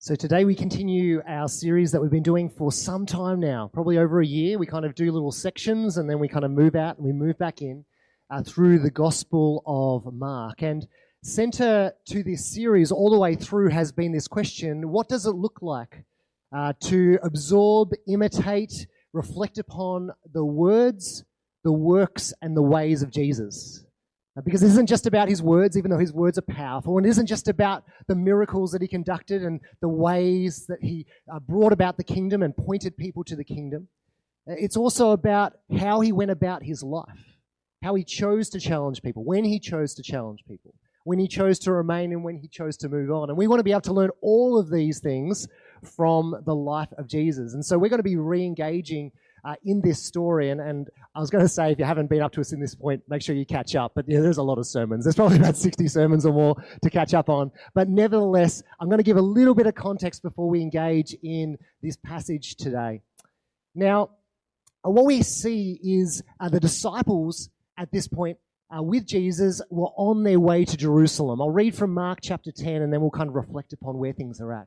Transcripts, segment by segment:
So today we continue our series that we've been doing for some time now, probably over a year. We kind of do little sections and then we kind of move out and we move back in through the Gospel of Mark. And center to this series all the way through has been this question: what does it look like to absorb, imitate, reflect upon the words, the works, and the ways of Jesus? Because it isn't just about his words, even though his words are powerful. And it isn't just about the miracles that he conducted and the ways that he brought about the kingdom and pointed people to the kingdom. It's also about how he went about his life, how he chose to challenge people, when he chose to challenge people, when he chose to remain and when he chose to move on. And we want to be able to learn all of these things from the life of Jesus. And so we're going to be re-engaging in this story, and I was going to say, if you haven't been up to us in this point, make sure you catch up. But there's a lot of sermons. There's probably about 60 sermons or more to catch up on. But nevertheless, I'm going to give a little bit of context before we engage in this passage today. Now, what we see is the disciples at this point with Jesus were on their way to Jerusalem. I'll read from Mark chapter 10, and then we'll kind of reflect upon where things are at.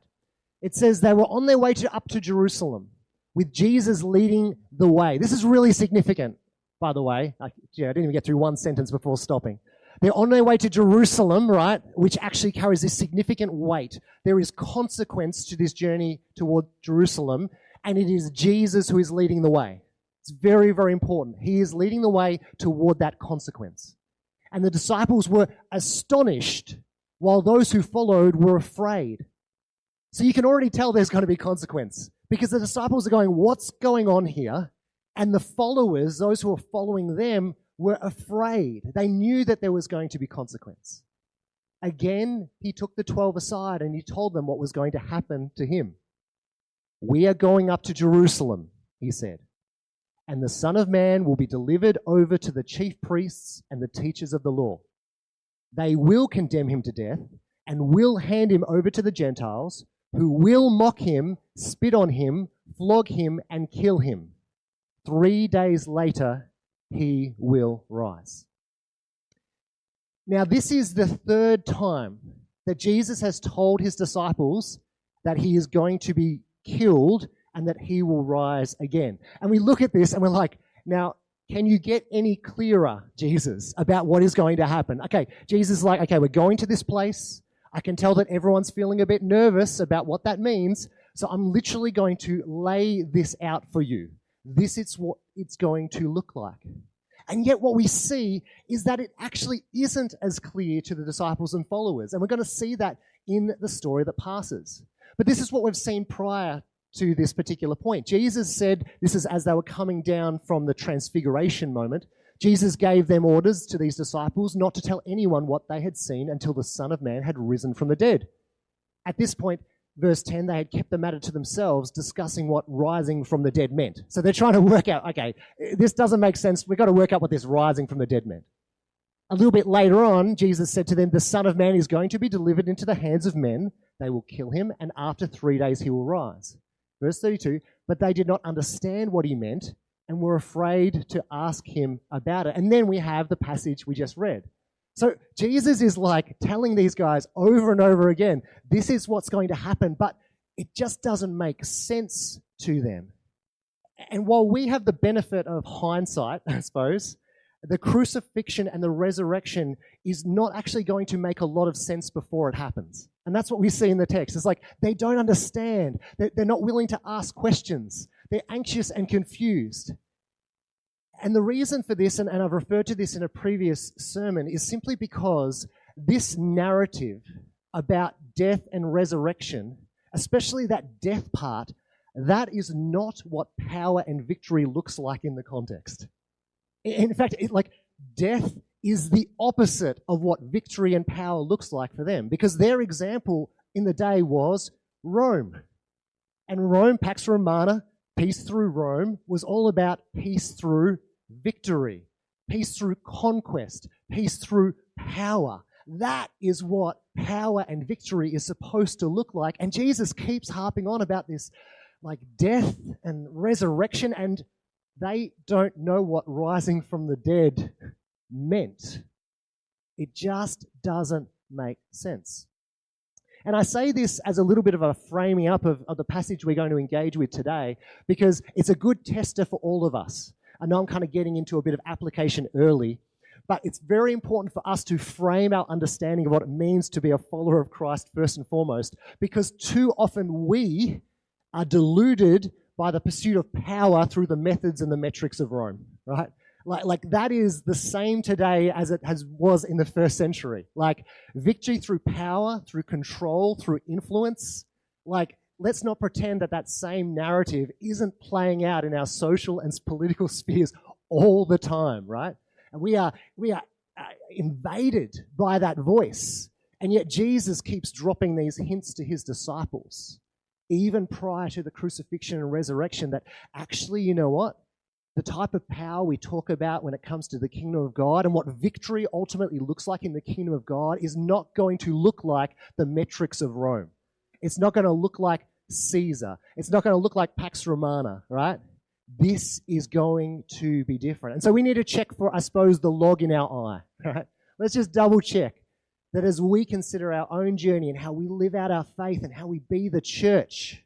It says they were on their way up to Jerusalem, with Jesus leading the way. This is really significant, by the way. I didn't even get through one sentence before stopping. They're on their way to Jerusalem, right, which actually carries this significant weight. There is consequence to this journey toward Jerusalem, and it is Jesus who is leading the way. It's very, very important. He is leading the way toward that consequence. And the disciples were astonished, while those who followed were afraid. So you can already tell there's going to be consequence, because the disciples are going, what's going on here? And the followers, those who are following them, were afraid. They knew that there was going to be consequence. Again, he took the 12 aside and he told them what was going to happen to him. We are going up to Jerusalem, he said, and the Son of Man will be delivered over to the chief priests and the teachers of the law. They will condemn him to death and will hand him over to the Gentiles, who will mock him, spit on him, flog him, and kill him. 3 days later, he will rise. Now, this is the third time that Jesus has told his disciples that he is going to be killed and that he will rise again. And we look at this and we're like, now, can you get any clearer, Jesus, about what is going to happen? Okay, Jesus is like, okay, we're going to this place. I can tell that everyone's feeling a bit nervous about what that means, so I'm literally going to lay this out for you. This is what it's going to look like. And yet what we see is that it actually isn't as clear to the disciples and followers, and we're going to see that in the story that passes. But this is what we've seen prior to this particular point. Jesus said, this is as they were coming down from the transfiguration moment, Jesus gave them orders to these disciples not to tell anyone what they had seen until the Son of Man had risen from the dead. At this point, verse 10, they had kept the matter to themselves, discussing what rising from the dead meant. So they're trying to work out, okay, this doesn't make sense. We've got to work out what this rising from the dead meant. A little bit later on, Jesus said to them, the Son of Man is going to be delivered into the hands of men. They will kill him, and after 3 days he will rise. Verse 32, but they did not understand what he meant, and were afraid to ask him about it. And then we have the passage we just read. So Jesus is like telling these guys over and over again, this is what's going to happen, but it just doesn't make sense to them. And while we have the benefit of hindsight, I suppose, the crucifixion and the resurrection is not actually going to make a lot of sense before it happens. And that's what we see in the text. It's like they don't understand. They're not willing to ask questions. They're anxious and confused. And the reason for this, and I've referred to this in a previous sermon, is simply because this narrative about death and resurrection, especially that death part, that is not what power and victory looks like in the context. In fact, death is the opposite of what victory and power looks like for them, because their example in the day was Rome. And Rome, Pax Romana, peace through Rome, was all about peace through victory, peace through conquest, peace through power. That is what power and victory is supposed to look like. And Jesus keeps harping on about this, like death and resurrection, and they don't know what rising from the dead meant. It just doesn't make sense. And I say this as a little bit of a framing up of the passage we're going to engage with today, because it's a good tester for all of us. I know I'm kind of getting into a bit of application early, but it's very important for us to frame our understanding of what it means to be a follower of Christ first and foremost, because too often we are deluded by the pursuit of power through the methods and the metrics of Rome, right? Like that is the same today as it was in the first century. Like victory through power, through control, through influence. Like, let's not pretend that same narrative isn't playing out in our social and political spheres all the time, right? And we are invaded by that voice. And yet Jesus keeps dropping these hints to his disciples, even prior to the crucifixion and resurrection, that actually, you know what? The type of power we talk about when it comes to the kingdom of God and what victory ultimately looks like in the kingdom of God is not going to look like the metrics of Rome. It's not going to look like Caesar. It's not going to look like Pax Romana, right? This is going to be different. And so we need to check for, I suppose, the log in our eye, right? Let's just double check that as we consider our own journey and how we live out our faith and how we be the church,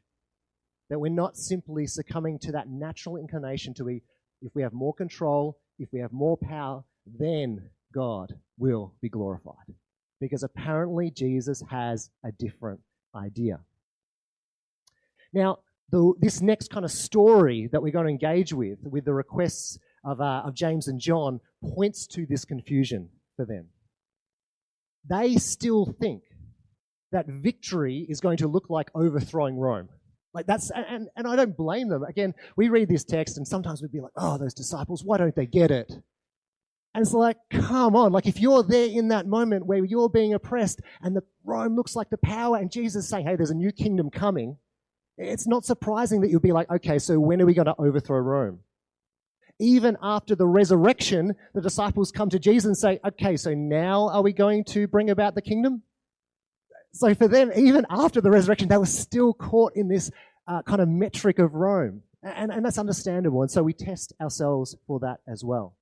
that we're not simply succumbing to that natural inclination to be, if we have more control, if we have more power, then God will be glorified. Because apparently Jesus has a different idea. Now, this next kind of story that we're going to engage with the requests of James and John, points to this confusion for them. They still think that victory is going to look like overthrowing Rome. Like that's, and I don't blame them. Again, we read this text and sometimes we'd be like, oh, those disciples, why don't they get it? And it's like, come on, like if you're there in that moment where you're being oppressed and the Rome looks like the power and Jesus is saying, hey, there's a new kingdom coming, it's not surprising that you'll be like, okay, so when are we going to overthrow Rome? Even after the resurrection, the disciples come to Jesus and say, okay, so now are we going to bring about the kingdom? So for them, even after the resurrection, they were still caught in this kind of metric of Rome. And that's understandable. And so we test ourselves for that as well.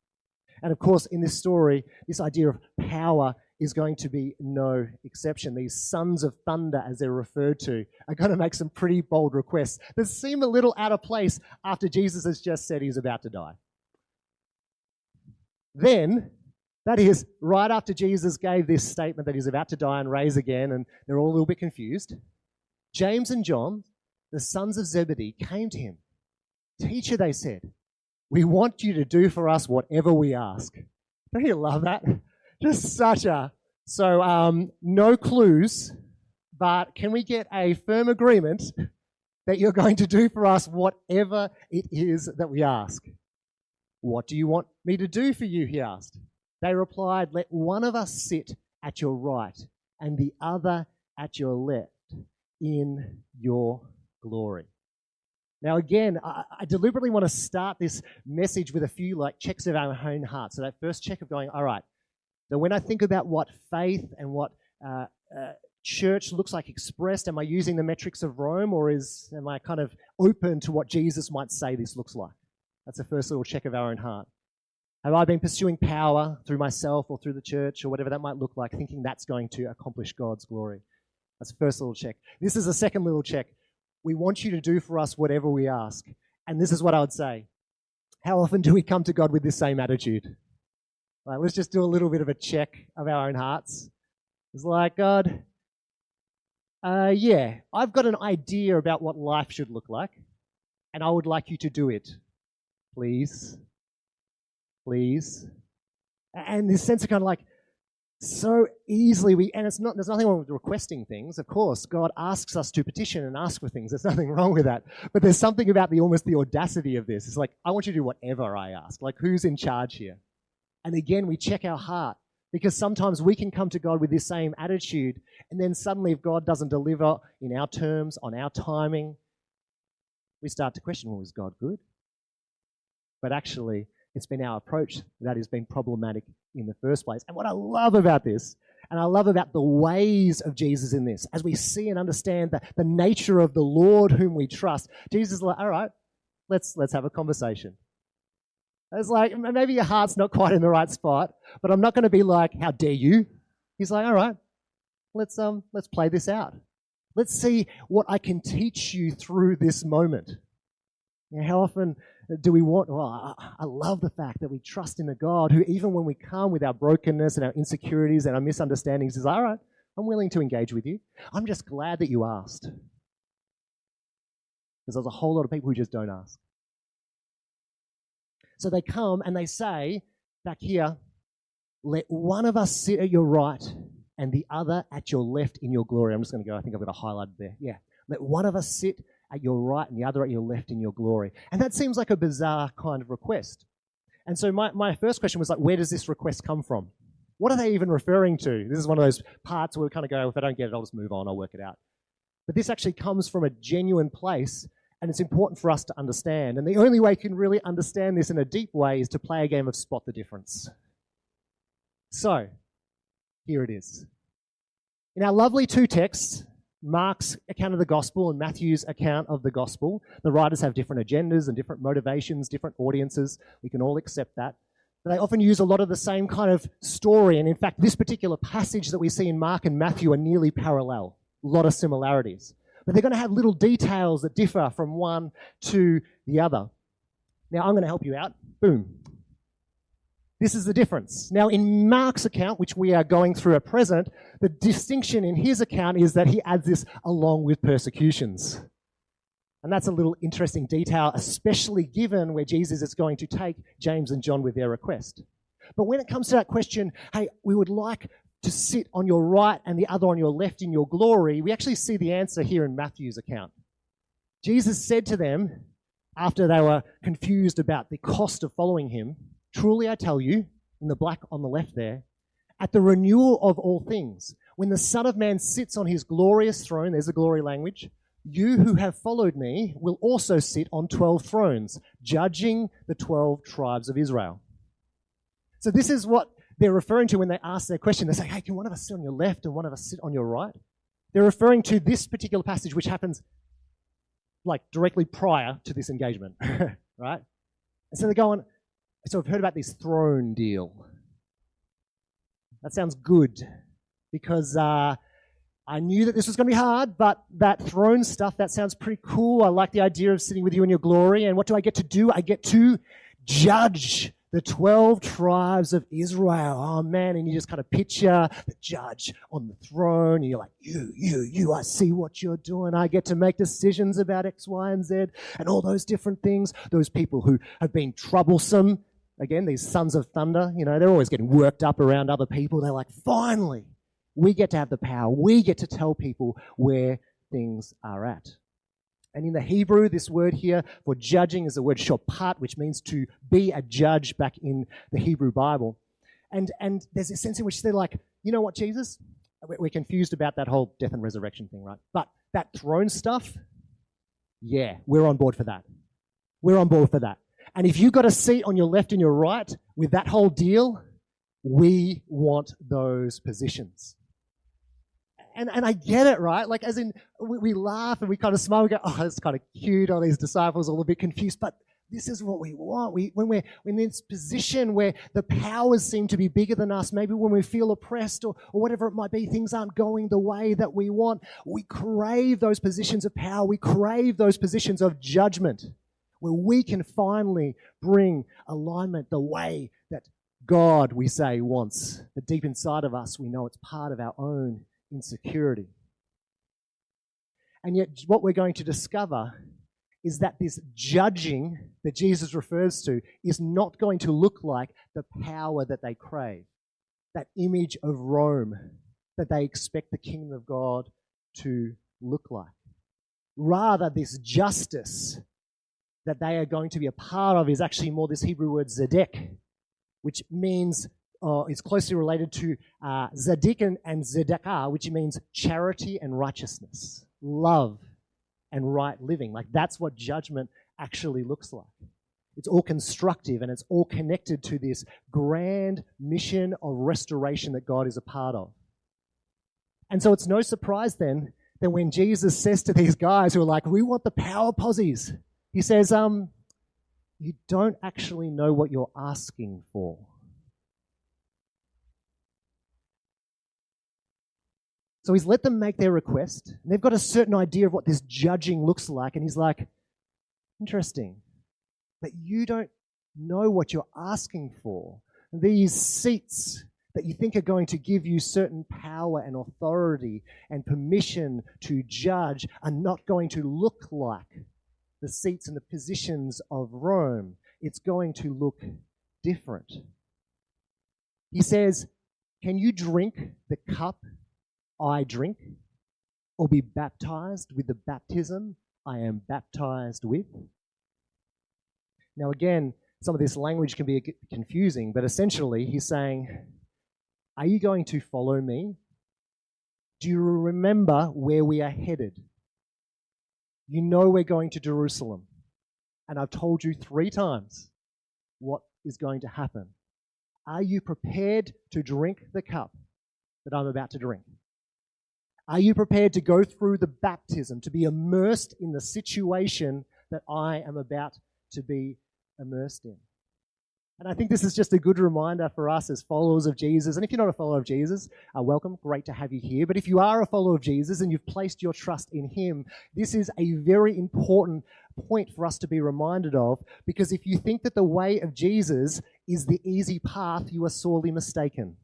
And of course, in this story, this idea of power is going to be no exception. These sons of thunder, as they're referred to, are going to make some pretty bold requests that seem a little out of place after Jesus has just said he's about to die. Then, that is, right after Jesus gave this statement that he's about to die and rise again, and they're all a little bit confused, James and John, the sons of Zebedee, came to him. Teacher, they said, we want you to do for us whatever we ask. Don't you love that? Just such a... So, no clues, but can we get a firm agreement that you're going to do for us whatever it is that we ask? What do you want me to do for you, he asked. They replied, let one of us sit at your right and the other at your left in your glory. Now again, I deliberately want to start this message with a few checks of our own hearts. So that first check of going, all right, so when I think about what faith and what church looks like expressed, am I using the metrics of Rome, or am I kind of open to what Jesus might say this looks like? That's the first little check of our own heart. Have I been pursuing power through myself or through the church or whatever that might look like, thinking that's going to accomplish God's glory? That's the first little check. This is the second little check. We want you to do for us whatever we ask. And this is what I would say. How often do we come to God with this same attitude? Let's just do a little bit of a check of our own hearts. It's like, God, yeah, I've got an idea about what life should look like, and I would like you to do it. Please. Please. And this sense of kind of like, so easily and there's nothing wrong with requesting things. Of course, God asks us to petition and ask for things. There's nothing wrong with that. But there's something about almost the audacity of this. It's like, I want you to do whatever I ask. Like, who's in charge here? And again, we check our heart, because sometimes we can come to God with this same attitude, and then suddenly if God doesn't deliver in our terms, on our timing, we start to question, well, is God good? But actually, it's been our approach that has been problematic in the first place. And what I love about this, and I love about the ways of Jesus in this, as we see and understand the nature of the Lord whom we trust, Jesus is like, all right, let's have a conversation. It's like, maybe your heart's not quite in the right spot, but I'm not going to be like, how dare you? He's like, all right, let's play this out. Let's see what I can teach you through this moment. You know, how often do we want, well, I love the fact that we trust in a God who, even when we come with our brokenness and our insecurities and our misunderstandings, is, all right, I'm willing to engage with you. I'm just glad that you asked. Because there's a whole lot of people who just don't ask. So they come and they say, back here, let one of us sit at your right and the other at your left in your glory. I'm just going to go, I think I've got a highlight there. Yeah. Let one of us sit at your right and the other at your left in your glory. And that seems like a bizarre kind of request. And so my first question was like, where does this request come from? What are they even referring to? This is one of those parts where we kind of go, if I don't get it, I'll just move on, I'll work it out. But this actually comes from a genuine place, and it's important for us to understand. And the only way you can really understand this in a deep way is to play a game of spot the difference. So, here it is. In our lovely two texts, Mark's account of the gospel and Matthew's account of the gospel, the writers have different agendas and different motivations, different audiences. We can all accept that. But they often use a lot of the same kind of story. And in fact, this particular passage that we see in Mark and Matthew are nearly parallel. A lot of similarities. But they're going to have little details that differ from one to the other. Now, I'm going to help you out. Boom. This is the difference. Now, in Mark's account, which we are going through at present, the distinction in his account is that he adds this along with persecutions. And that's a little interesting detail, especially given where Jesus is going to take James and John with their request. But when it comes to that question, hey, we would like to sit on your right and the other on your left in your glory, we actually see the answer here in Matthew's account. Jesus said to them, after they were confused about the cost of following him, truly I tell you, in the black on the left there, at the renewal of all things, when the Son of Man sits on his glorious throne, there's the glory language, you who have followed me will also sit on 12 thrones, judging the 12 tribes of Israel. So this is what they're referring to when they ask their question. They say, hey, can one of us sit on your left and one of us sit on your right? They're referring to this particular passage, which happens like directly prior to this engagement, right? And so they're going, so I've heard about this throne deal. That sounds good because I knew that this was going to be hard, but that throne stuff, that sounds pretty cool. I like the idea of sitting with you in your glory. And what do I get to do? I get to judge the 12 tribes of Israel. Oh, man. And you just kind of picture the judge on the throne. And you're like, you, I see what you're doing. I get to make decisions about X, Y, and Z and all those different things. Those people who have been troublesome. Again, these sons of thunder, you know, they're always getting worked up around other people. They're like, finally, we get to have the power. We get to tell people where things are at. And in the Hebrew, this word here for judging is the word shopat, which means to be a judge back in the Hebrew Bible. And there's a sense in which they're like, you know what, Jesus? We're confused about that whole death and resurrection thing, right? But that throne stuff, yeah, we're on board for that. We're on board for that. And if you've got a seat on your left and your right with that whole deal, we want those positions. And I get it, right? Like, as in, we laugh and we kind of smile. We go, oh, that's kind of cute. All these disciples are a little bit confused. But this is what we want. When we're in this position where the powers seem to be bigger than us, maybe when we feel oppressed or whatever it might be, things aren't going the way that we want. We crave those positions of power. We crave those positions of judgment where we can finally bring alignment the way that God, we say, wants. But deep inside of us, we know it's part of our own insecurity. And yet what we're going to discover is that this judging that Jesus refers to is not going to look like the power that they crave, that image of Rome that they expect the kingdom of God to look like. Rather, this justice that they are going to be a part of is actually more this Hebrew word zedek, which means is closely related to Zadik and Zedekah, which means charity and righteousness, love and right living. Like, that's what judgment actually looks like. It's all constructive and it's all connected to this grand mission of restoration that God is a part of. And so it's no surprise then that when Jesus says to these guys who are like, we want the power posies, he says, you don't actually know what you're asking for. So he's let them make their request. And they've got a certain idea of what this judging looks like. And he's like, interesting, but you don't know what you're asking for. These seats that you think are going to give you certain power and authority and permission to judge are not going to look like the seats and the positions of Rome. It's going to look different. He says, can you drink the cup I drink, or be baptized with the baptism I am baptized with? Now again, some of this language can be a bit confusing, but essentially he's saying, are you going to follow me? Do you remember where we are headed? You know we're going to Jerusalem, and I've told you 3 times what is going to happen. Are you prepared to drink the cup that I'm about to drink? Are you prepared to go through the baptism, to be immersed in the situation that I am about to be immersed in? And I think this is just a good reminder for us as followers of Jesus. And if you're not a follower of Jesus, welcome. Great to have you here. But if you are a follower of Jesus and you've placed your trust in him, this is a very important point for us to be reminded of, because if you think that the way of Jesus is the easy path, you are sorely mistaken.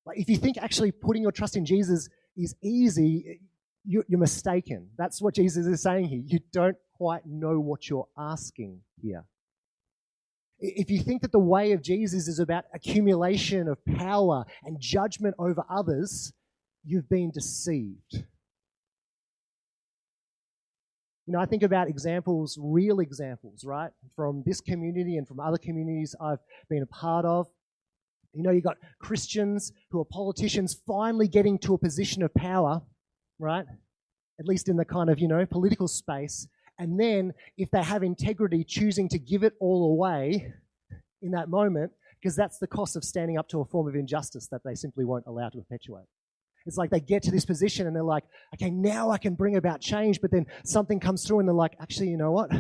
Like, if you think actually putting your trust in Jesus is easy, you're mistaken. That's what Jesus is saying here. You don't quite know what you're asking here. If you think that the way of Jesus is about accumulation of power and judgment over others, you've been deceived. You know, I think about examples, real examples, right, from this community and from other communities I've been a part of. You know, you've got Christians who are politicians finally getting to a position of power, right, at least in the kind of, political space. And then, if they have integrity, choosing to give it all away in that moment, because that's the cost of standing up to a form of injustice that they simply won't allow to perpetuate. It's like they get to this position and they're like, okay, now I can bring about change, but then something comes through and they're like, actually, you know what?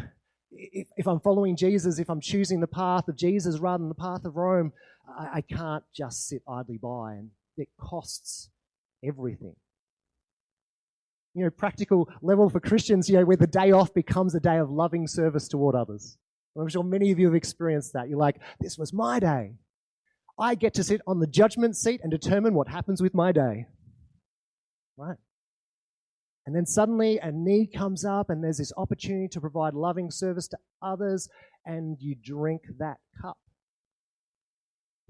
If I'm following Jesus, if I'm choosing the path of Jesus rather than the path of Rome, I can't just sit idly by, and it costs everything. Practical level for Christians, where the day off becomes a day of loving service toward others. I'm sure many of you have experienced that. You're like, this was my day. I get to sit on the judgment seat and determine what happens with my day. Right? And then suddenly a need comes up and there's this opportunity to provide loving service to others, and you drink that cup.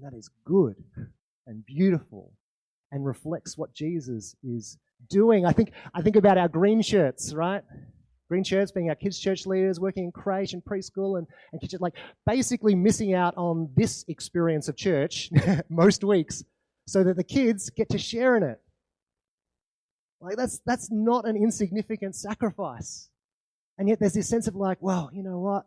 That is good and beautiful and reflects what Jesus is doing. I think about our green shirts, right? Green shirts being our kids' church leaders, working in creche and preschool and kitchen, like basically missing out on this experience of church most weeks so that the kids get to share in it. Like that's not an insignificant sacrifice. And yet there's this sense of like, well, you know what?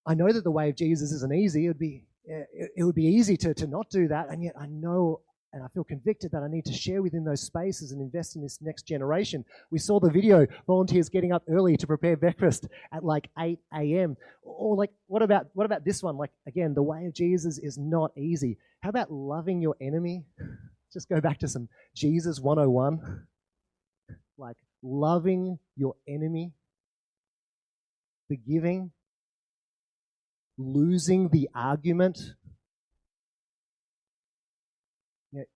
I know that the way of Jesus isn't easy. It would be easy to not do that, and yet I know and I feel convicted that I need to share within those spaces and invest in this next generation. We saw the video, volunteers getting up early to prepare breakfast at like 8 a.m. Or like, what about this one? Like, again, the way of Jesus is not easy. How about loving your enemy? Just go back to some Jesus 101. Like, loving your enemy, forgiving, losing the argument.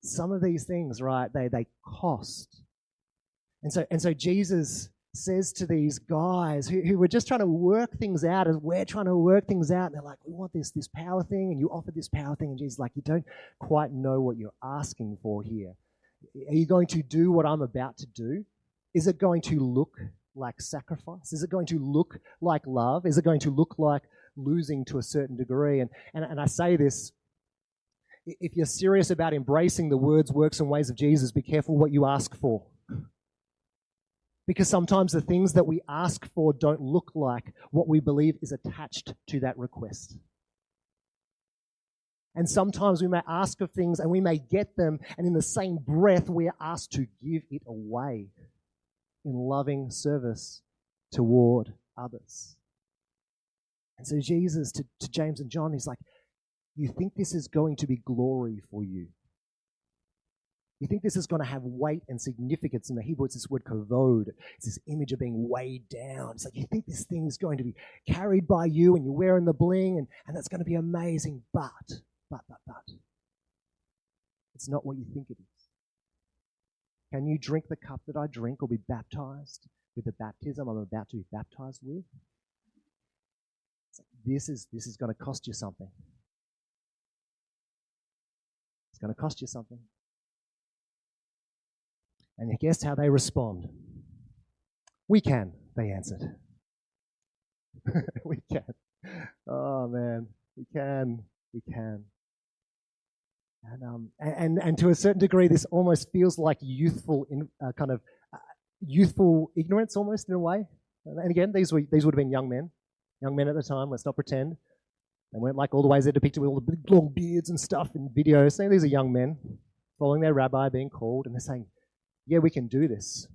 Some of these things, right, they cost. And so Jesus says to these guys who were just trying to work things out, as we're trying to work things out, and they're like, we want this power thing, and you offer this power thing, and Jesus is like, you don't quite know what you're asking for here. Are you going to do what I'm about to do? Is it going to look like sacrifice? Is it going to look like love? Is it going to look like losing to a certain degree? And I say this, if you're serious about embracing the words, works, and ways of Jesus, be careful what you ask for. Because sometimes the things that we ask for don't look like what we believe is attached to that request. And sometimes we may ask of things and we may get them, and in the same breath we are asked to give it away in loving service toward others. And so Jesus, to James and John, he's like, you think this is going to be glory for you? You think this is going to have weight and significance. In the Hebrew, it's this word kavod. It's this image of being weighed down. It's like you think this thing is going to be carried by you and you're wearing the bling and that's going to be amazing. But. It's not what you think it is. Can you drink the cup that I drink or be baptized with the baptism I'm about to be baptized with? It's like, this is going to cost you something. It's going to cost you something. And guess how they respond? We can, they answered. We can. Oh, man. We can. And to a certain degree, this almost feels like youthful ignorance, almost in a way. And again, these would have been young men at the time. Let's not pretend they weren't like all the ways they're depicted with all the big long beards and stuff in videos. So these are young men following their rabbi, being called, and they're saying, "Yeah, we can do this."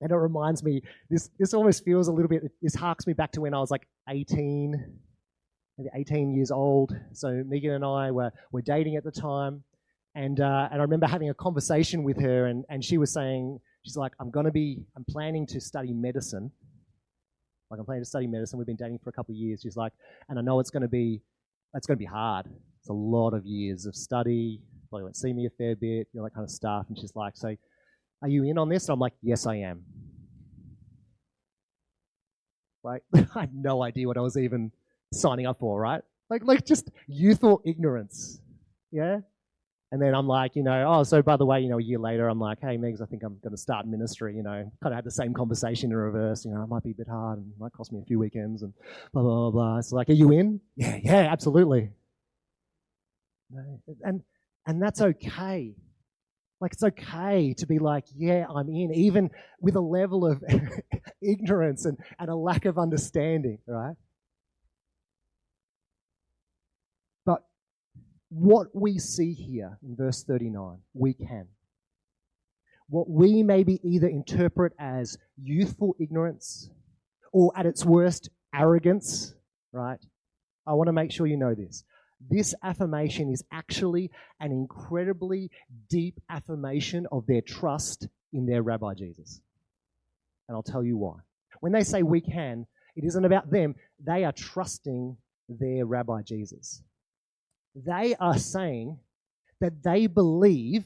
And it reminds me, this almost feels a little bit. This harks me back to when I was like 18. Maybe 18 years old. So Megan and I were dating at the time, and I remember having a conversation with her, and she was saying, she's like, I'm planning to study medicine. Like, I'm planning to study medicine. We've been dating for a couple of years. She's like, and I know it's going to be hard. It's a lot of years of study. Probably won't see me a fair bit, that kind of stuff. And she's like, so are you in on this? And I'm like, yes, I am. Like, I had no idea what I was even signing up for, right? Like just youthful ignorance, yeah? And then I'm like, so by the way, a year later, I'm like, hey, Megs, I think I'm going to start ministry, kind of had the same conversation in reverse, it might be a bit hard and it might cost me a few weekends and blah, blah, blah, blah. It's like, are you in? Yeah, absolutely. And that's okay. Like, it's okay to be like, yeah, I'm in, even with a level of ignorance and a lack of understanding, right? But what we see here in verse 39, we can. What we maybe either interpret as youthful ignorance or at its worst, arrogance, right? I want to make sure you know this. This affirmation is actually an incredibly deep affirmation of their trust in their Rabbi Jesus. And I'll tell you why. When they say we can, it isn't about them. They are trusting their Rabbi Jesus. They are saying that they believe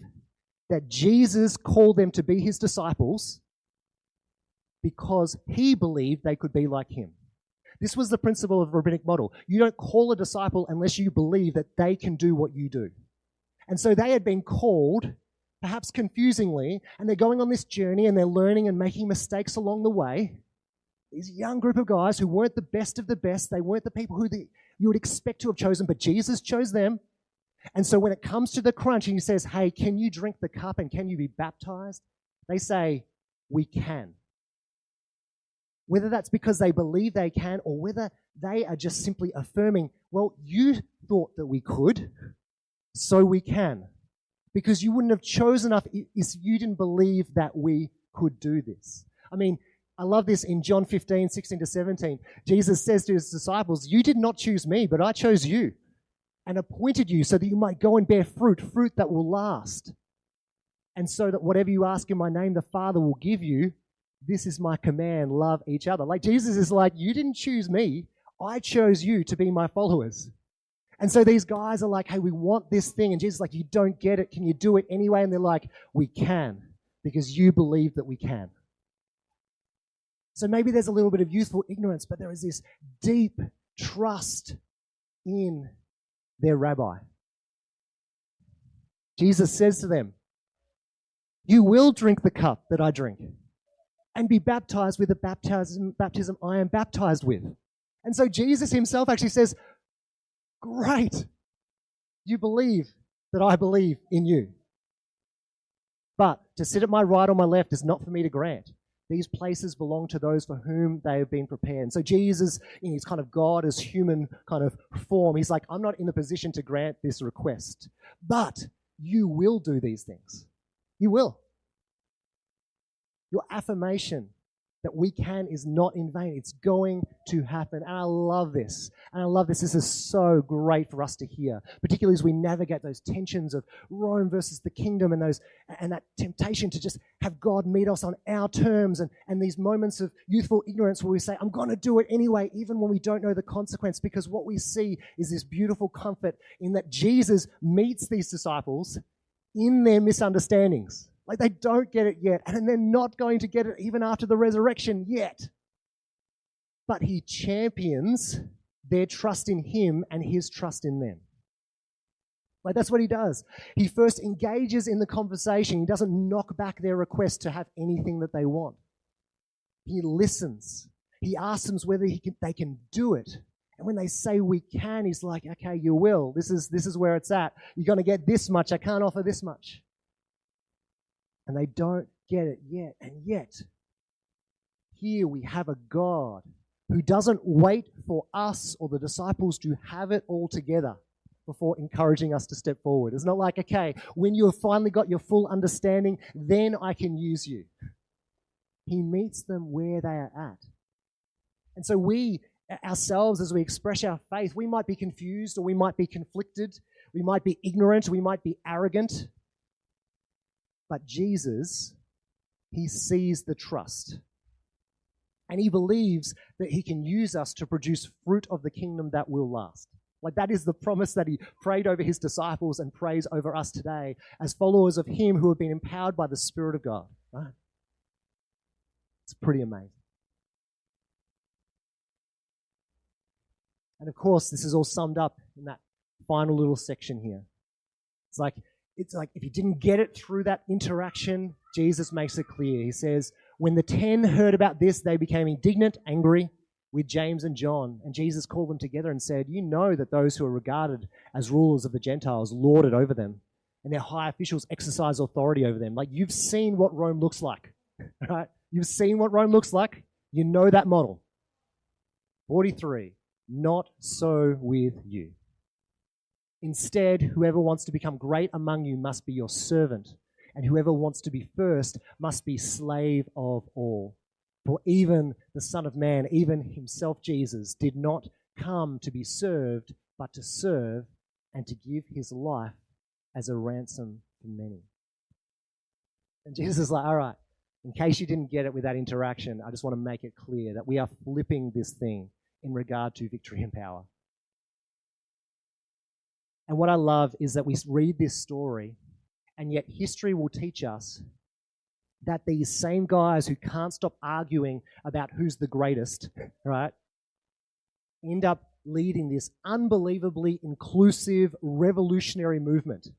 that Jesus called them to be his disciples because he believed they could be like him. This was the principle of the rabbinic model. You don't call a disciple unless you believe that they can do what you do. And so they had been called, perhaps confusingly, and they're going on this journey and they're learning and making mistakes along the way. These young group of guys who weren't the best of the best, they weren't the people who you would expect to have chosen, but Jesus chose them. And so when it comes to the crunch and he says, hey, can you drink the cup and can you be baptized? They say, we can. Whether that's because they believe they can or whether they are just simply affirming, well, you thought that we could, so we can. Because you wouldn't have chosen us if you didn't believe that we could do this. I mean, I love this in John 15, 16 to 17. Jesus says to his disciples, you did not choose me, but I chose you and appointed you so that you might go and bear fruit that will last. And so that whatever you ask in my name, the Father will give you. This is my command, love each other. Like Jesus is like, you didn't choose me. I chose you to be my followers. And so these guys are like, hey, we want this thing. And Jesus is like, you don't get it. Can you do it anyway? And they're like, we can, because you believe that we can. So maybe there's a little bit of youthful ignorance, but there is this deep trust in their rabbi. Jesus says to them, you will drink the cup that I drink and be baptized with the baptism I am baptized with. And so Jesus himself actually says, great, you believe that I believe in you. But to sit at my right or my left is not for me to grant. These places belong to those for whom they have been prepared. And so Jesus, in his kind of God as human kind of form, he's like, I'm not in the position to grant this request, but you will do these things. You will. Your affirmation that we can is not in vain. It's going to happen. And I love this. And I love this. This is so great for us to hear, particularly as we navigate those tensions of Rome versus the kingdom and that temptation to just have God meet us on our terms and these moments of youthful ignorance where we say, I'm going to do it anyway, even when we don't know the consequence, because what we see is this beautiful comfort in that Jesus meets these disciples in their misunderstandings. Like they don't get it yet, and they're not going to get it even after the resurrection yet. But he champions their trust in him and his trust in them. Like that's what he does. He first engages in the conversation. He doesn't knock back their request to have anything that they want. He listens. He asks them whether they can do it. And when they say we can, he's like, okay, you will. This is where it's at. You're going to get this much. I can't offer this much. And they don't get it yet. And yet, here we have a God who doesn't wait for us or the disciples to have it all together before encouraging us to step forward. It's not like, okay, when you have finally got your full understanding, then I can use you. He meets them where they are at. And so we ourselves, as we express our faith, we might be confused or we might be conflicted. We might be ignorant. We might be arrogant. But Jesus, he sees the trust. And he believes that he can use us to produce fruit of the kingdom that will last. Like that is the promise that he prayed over his disciples and prays over us today as followers of him who have been empowered by the Spirit of God. Right? It's pretty amazing. And of course, this is all summed up in that final little section here. It's like if you didn't get it through that interaction, Jesus makes it clear. He says, when the 10 heard about this, they became indignant, angry with James and John. And Jesus called them together and said, you know that those who are regarded as rulers of the Gentiles lord it over them, and their high officials exercise authority over them. Like you've seen what Rome looks like, right? You've seen what Rome looks like. You know that model. 43, not so with you. Instead, whoever wants to become great among you must be your servant, and whoever wants to be first must be slave of all. For even the Son of Man, even himself Jesus, did not come to be served, but to serve and to give his life as a ransom for many. And Jesus is like, all right, in case you didn't get it with that interaction, I just want to make it clear that we are flipping this thing in regard to victory and power. And what I love is that we read this story, and yet history will teach us that these same guys who can't stop arguing about who's the greatest, right, end up leading this unbelievably inclusive, revolutionary movement,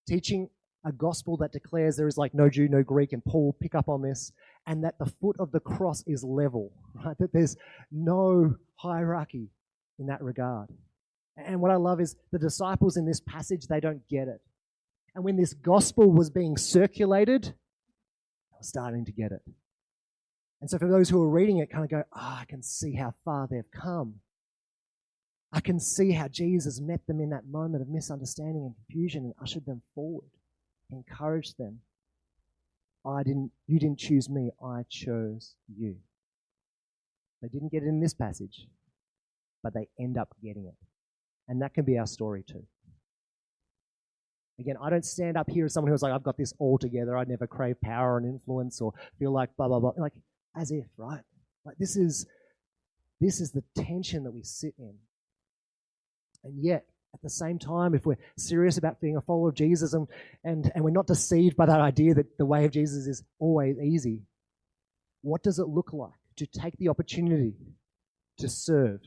teaching a gospel that declares there is like no Jew, no Greek, and Paul will pick up on this, and that the foot of the cross is level, right, that there's no hierarchy in that regard. And what I love is the disciples in this passage, they don't get it. And when this gospel was being circulated, they were starting to get it. And so for those who are reading it, kind of go, I can see how far they've come. I can see how Jesus met them in that moment of misunderstanding and confusion and ushered them forward, encouraged them. You didn't choose me, I chose you. They didn't get it in this passage, but they end up getting it. And that can be our story too. Again, I don't stand up here as someone who's like, I've got this all together. I never crave power and influence or feel like blah, blah, blah. Like, as if, right? Like, this is the tension that we sit in. And yet, at the same time, if we're serious about being a follower of Jesus and we're not deceived by that idea that the way of Jesus is always easy, what does it look like to take the opportunity to serve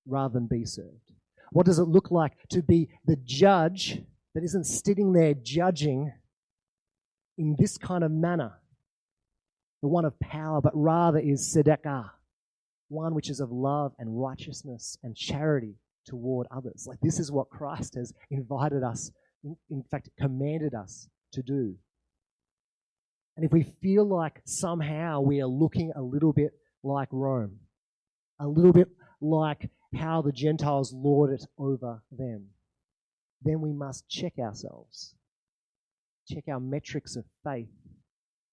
rather than be served? What does it look like to be the judge that isn't sitting there judging in this kind of manner, the one of power, but rather is tzedakah, one which is of love and righteousness and charity toward others. Like this is what Christ has invited us, in fact, commanded us to do. And if we feel like somehow we are looking a little bit like Rome, a little bit like how the Gentiles lord it over them, then we must check ourselves, check our metrics of faith,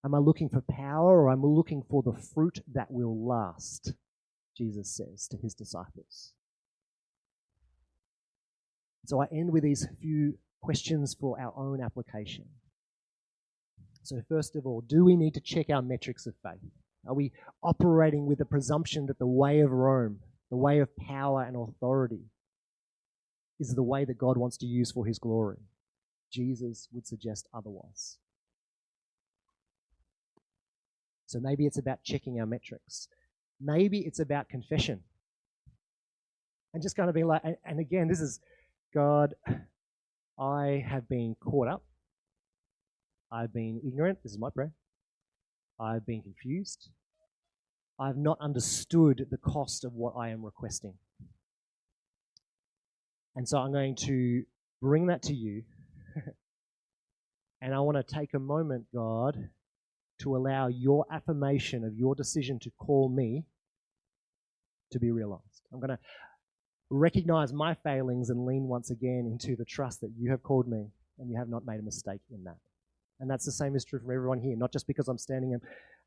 Am I looking for power, or am I looking for the fruit that will last? Jesus says to his disciples. So I end with these few questions for our own application. So first of all, do we need to check our metrics of faith? Are we operating with the presumption that the way of Rome, the way of power and authority, is the way that God wants to use for his glory? Jesus would suggest otherwise. So maybe it's about checking our metrics. Maybe it's about confession. And just kind of being like, and again, this is, God, I have been caught up. I've been ignorant. This is my prayer. I've been confused. I've not understood the cost of what I am requesting. And so I'm going to bring that to you. And I want to take a moment, God, to allow your affirmation of your decision to call me to be realized. I'm going to recognize my failings and lean once again into the trust that you have called me and you have not made a mistake in that. And that's the same is true for everyone here, not just because I'm standing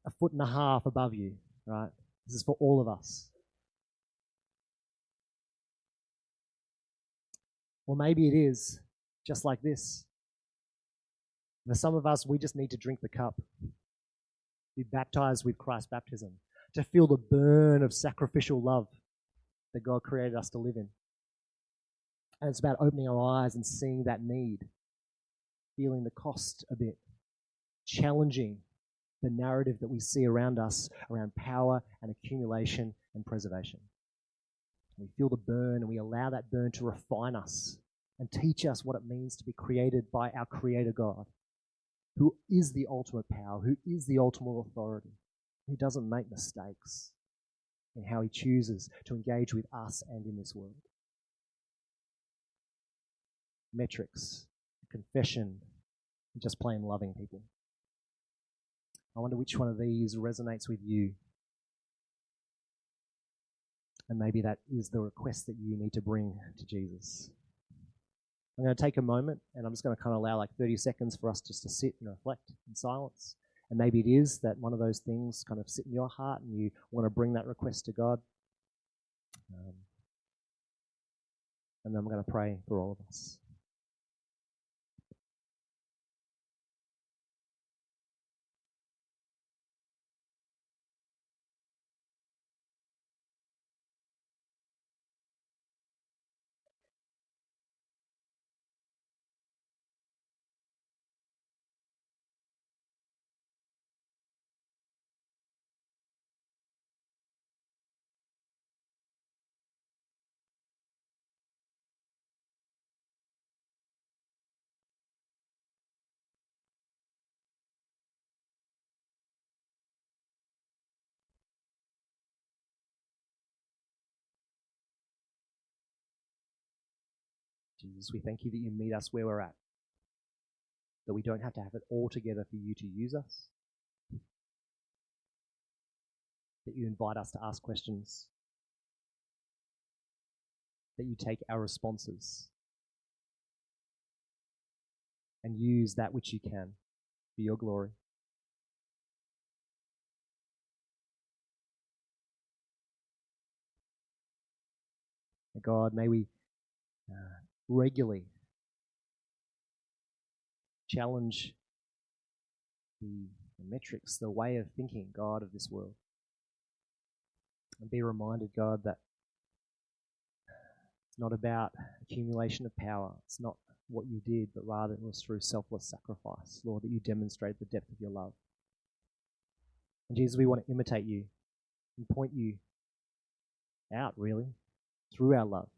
a foot and a half above you, right? This is for all of us. Or maybe it is just like this. For some of us, we just need to drink the cup, be baptized with Christ's baptism, to feel the burn of sacrificial love that God created us to live in. And it's about opening our eyes and seeing that need, feeling the cost a bit, challenging the narrative that we see around us, around power and accumulation and preservation. We feel the burn and we allow that burn to refine us and teach us what it means to be created by our Creator God, who is the ultimate power, who is the ultimate authority, who doesn't make mistakes in how he chooses to engage with us and in this world. Metrics, confession, and just plain loving people. I wonder which one of these resonates with you. And maybe that is the request that you need to bring to Jesus. I'm going to take a moment and I'm just going to kind of allow like 30 seconds for us just to sit and reflect in silence. And maybe it is that one of those things kind of sit in your heart and you want to bring that request to God. And then I'm going to pray for all of us. Jesus, we thank you that you meet us where we're at, that we don't have to have it all together for you to use us, that you invite us to ask questions, that you take our responses and use that which you can for your glory. And God, may we regularly challenge the metrics, the way of thinking, God, of this world. And be reminded, God, that it's not about accumulation of power. It's not what you did, but rather it was through selfless sacrifice, Lord, that you demonstrated the depth of your love. And Jesus, we want to imitate you and point you out, really, through our love.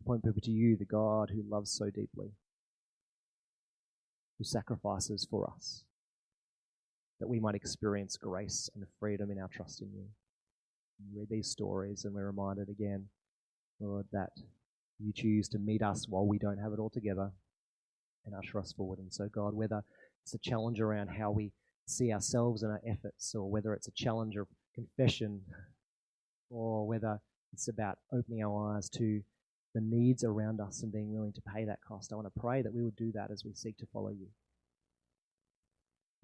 Point people to you, the God who loves so deeply, who sacrifices for us, that we might experience grace and freedom in our trust in you. We read these stories and we're reminded again, Lord, that you choose to meet us while we don't have it all together and usher us forward. And so, God, whether it's a challenge around how we see ourselves and our efforts, or whether it's a challenge of confession, or whether it's about opening our eyes to the needs around us and being willing to pay that cost, I want to pray that we would do that as we seek to follow you.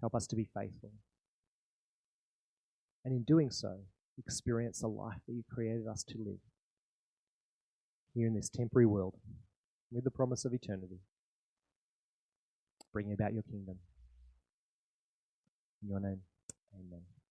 Help us to be faithful. And in doing so, experience the life that you created us to live here in this temporary world with the promise of eternity, bringing about your kingdom. In your name, amen.